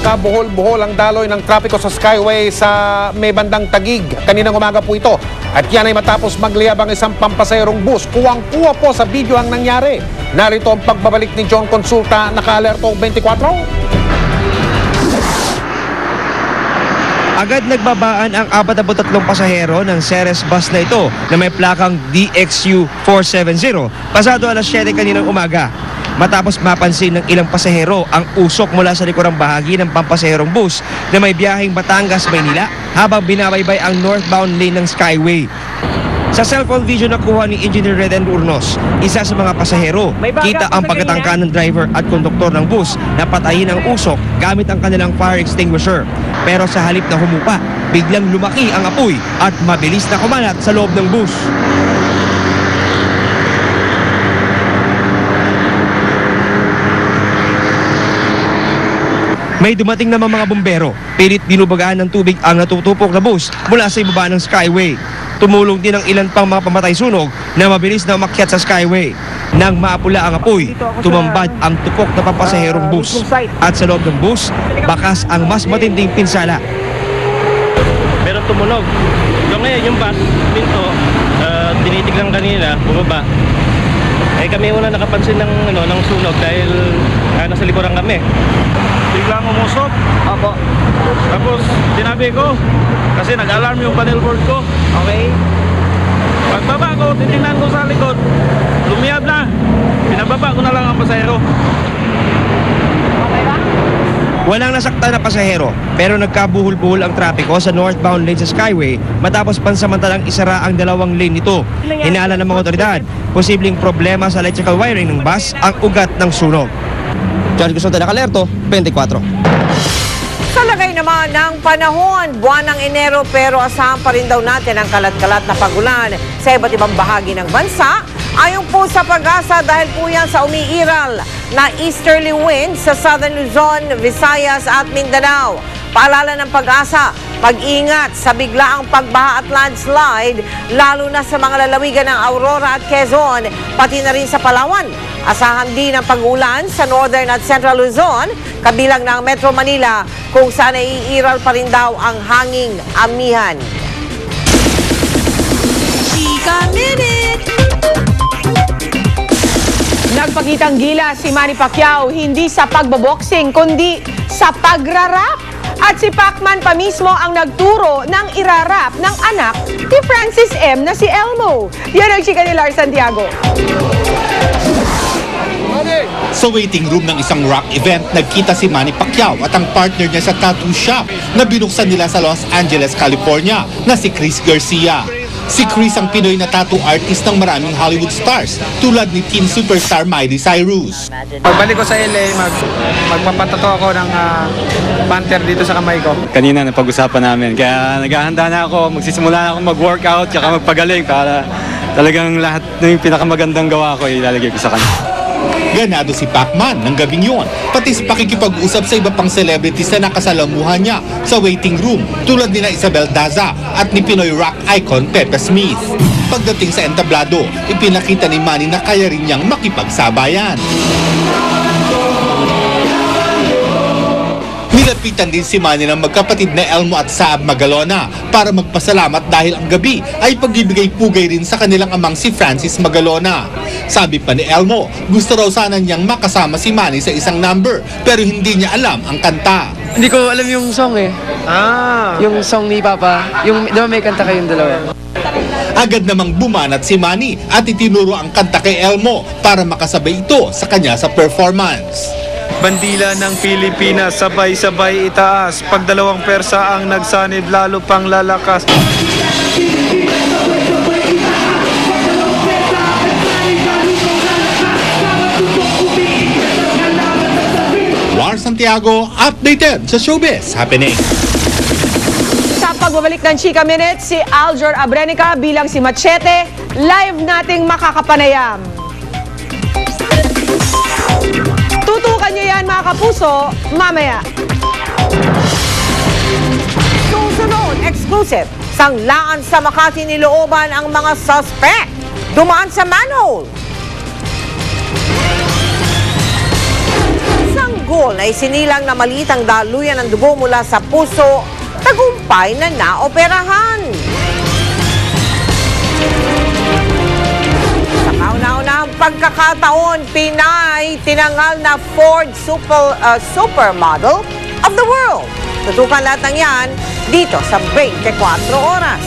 nagkabuhol-buhol ang daloy ng trapiko sa Skyway sa may bandang Taguig. Kaninang umaga po ito. At yan ay matapos magliyab ang isang pampasayrong bus. Kuwang-kuwa po sa video ang nangyari. Narito ang pagbabalik ni John Consulta, naka-alerto 24. Agad nagbabaan ang 43 pasahero ng Ceres bus na ito na may plakang DXU 470 pasado alas 7 kaninang umaga. Matapos mapansin ng ilang pasahero ang usok mula sa likurang bahagi ng pampasaherong bus na may biyaheng Batangas, Maynila habang binabaybay ang northbound lane ng Skyway. Sa cellphone video na kuha ni Engineer Reden Urnos, isa sa mga pasahero, kita ang pagkatangka ng driver at konduktor ng bus na patayin ang usok gamit ang kanilang fire extinguisher. Pero sa halip na humupa, biglang lumaki ang apoy at mabilis na kumalat sa loob ng bus. May dumating naman mga bumbero, pilit binubagaan ng tubig ang natutupok na bus mula sa ibaba ng Skyway. Tumulong din ang ilan pang mga pamatay sunog na mabilis na umakyat sa Skyway. Nang maapula ang apoy, tumambad ang tupok na pampasaherong bus. At sa loob ng bus, bakas ang mas matinding pinsala. Pero tumunog. So ngayon yung bus, pinto, tinitignan kanina, bumaba. Eh kami una nakapansin ng sunog dahil nasa likuran kami. Biglang umusok. Opo. Tapos tinabi ko kasi nag-alarm yung panel board ko. Okay. Pagbaba ko, titingnan ko sa likod. Lumiyab na. Pinababa ko na lang ang pasahero. Okay ba? Walang nasaktan na pasahero pero nagkabuhol-buhol ang trapiko sa northbound lane sa Skyway matapos pansamantalang isara ang dalawang lane nito. Hinala ng mga otoridad, posibleng problema sa electrical wiring ng bus ang ugat ng sunog. John Consulta, naka-alerto 24. Sa lagay naman ng panahon, buwan ng Enero pero asahan pa rin daw natin ang kalat-kalat na pagulan sa iba't ibang bahagi ng bansa. Ayon po sa Pag-asa dahil po yan sa umiiral na easterly wind sa Southern Luzon, Visayas at Mindanao. Paalala ng Pag-asa, mag-ingat sa biglaang pagbaha at landslide lalo na sa mga lalawigan ng Aurora at Quezon, pati na rin sa Palawan. Asahan din ang pag-ulan sa Northern at Central Luzon, kabilang ng Metro Manila, kung saan naiiral pa rin daw ang hanging amihan. Chika Minute! Nagpakitang gila si Manny Pacquiao hindi sa pagboboxing kundi sa pagrarap. At si Pacman pa mismo ang nagturo ng irarap ng anak ni Francis M. na si Elmo. Yan ang chika ni Lars Santiago. Sa waiting room ng isang rock event, nagkita si Manny Pacquiao at ang partner niya sa tattoo shop na binuksan nila sa Los Angeles, California na si Chris Garcia. Si Chris ang Pinoy na tattoo artist ng maraming Hollywood stars tulad ni teen superstar Miley Cyrus. Pagbalik ko sa LA, magpapatato ako ng panther dito sa kamay ko. Kanina napag-usapan namin, kaya naghahanda na ako, magsisimula na ako mag-workout tsaka magpagaling para talagang lahat ng pinakamagandang gawa ko ilalagay ko sa kanya. Ganado si Pacman ng gabing yun, pati sa pakikipag-usap sa iba pang celebrities na nakasalamuhan niya sa waiting room tulad ni Isabel Daza at ni Pinoy rock icon Pepe Smith. Pagdating sa entablado, ipinakita ni Manny na kaya rin niyang makipagsabayan. Nilapitan din si Manny ng magkapatid na Elmo at Saab Magalona para magpasalamat dahil ang gabi ay pagbibigay-pugay rin sa kanilang amang si Francis Magalona. Sabi pa ni Elmo, gusto raw sana niyang makasama si Manny sa isang number pero hindi niya alam ang kanta. Hindi ko alam yung song eh. Yung song ni Papa. Yung, di ba may kanta kayong dalawa? Agad namang bumanat si Manny at itinuro ang kanta kay Elmo para makasabay ito sa kanya sa performance. Bandila ng Pilipinas, sabay-sabay itaas. Pag dalawang persa ang nagsanib, lalo pang lalakas. Lars Santiago, updated sa Showbiz Happening. Sa pagbabalik ng Chika Minute, si Aljor Abrenica bilang si Machete, live nating makakapanayam. Tutukan niyo yan mga kapuso, mamaya. Susunod, exclusive, sanglaan sa Makati nilooban ang mga suspect. Dumaan sa manhole. goal na isinilang na maliit ang daluyan ng dugo mula sa puso, tagumpay na naoperahan. Sa kauna-unahang pagkakataon, Pinay tinangal na Ford Supermodel of the World. Tutukan lahat ng yan dito sa 24 Oras.